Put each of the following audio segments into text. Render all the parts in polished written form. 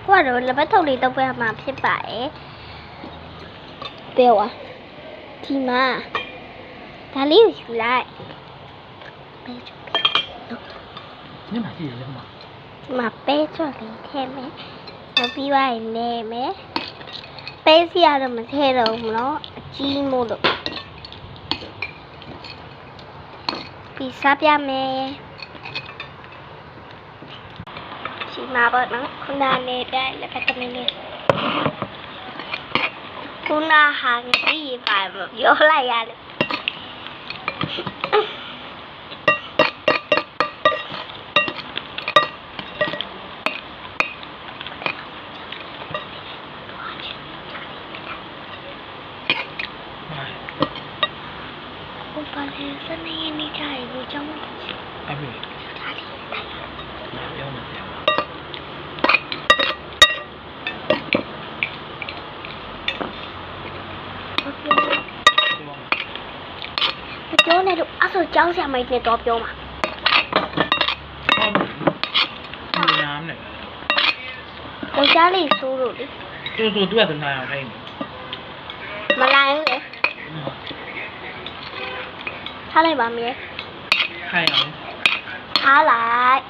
ကိုကတော့လက်ပတ်ထုပ်လေးတောက်ပေးမှာဖြစ်ပါတယ်ပြောပါဒီမှာဒါလေးကိုယူလိုက်ညမကြည့်ရမှာဒီမှာပဲချော်လေးထည့်မယ်နောက်ပြီးပါရင်လဲမယ်ပဲစီရတော့မထည့်တော့ဘူးနော်အကြီးမို့လို့ပြီးစားပြမယ်ဒီမှာပေါ့နော်ခုနနဲ့တိုင်းလက်ပတ်သမီးလေးခုနဟာကြီးပါမပြောလိုက်ရတယ်ဘာလဲစနေနေ့ကျရင်ကိုကြောင်းအဲ့ဒီဒါလေးပြောမယ်ပြောနေတော့အဲ့ဆိုကြောင်းဆရာမကြီးနဲ့တော့ပြောမှာဟုတ်တယ်နားနဲ့ကိုကြားလေးဆိုးလို့လေသူကသူနိုင်အောင်ခိုင်းမလိုက်ဘူးလေထားလိုက်ပါမင်းခိုင်းအောင်ထားလိုက်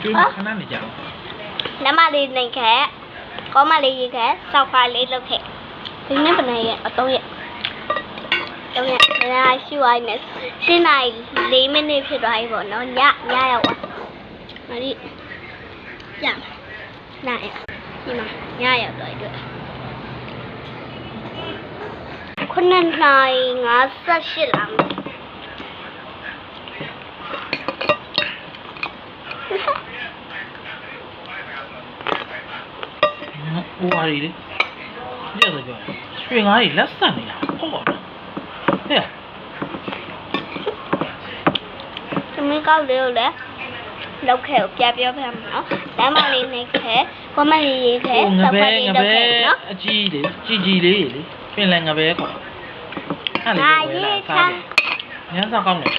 ကျွေးခဏနေကြအောင်နမလေးနေခဲ့ကောမလေးရေခဲ့စောက်ဖားလေးလုပ်ခဲ့ဒီနေ့ဘယ်နဲ့ရဲ့အတော့ရဲ့တော့ရဲ့နားရှိဝိုင်းနဲ့7 နာရီ4 မိနစ်ဖြစ်သွားပြီပေါ့နော်ညရောက်သွားမလေးညနားရဒီမှာညရောက်သွားပြီ9 နာရီ58လာမယ်ဟိုဟာကြီးလေပြည့်စုံကြရွှေငါးကြီးလက်ဆက်နေတာဟုတ်ပါဘူးဟဲ့သမီးကောက်လေးကိုလည်းလောက်ခဲ့ကိုပြပြောပြမှာနော်လမ်းမလေးနေခဲ့ကွန်မလေးရေးခဲ့ငပဲနော်အကြီးလေကြီးလေးလေပြင်လဲငပဲခေါ်အဲ့လေညမ်းစားကောင်းတယ်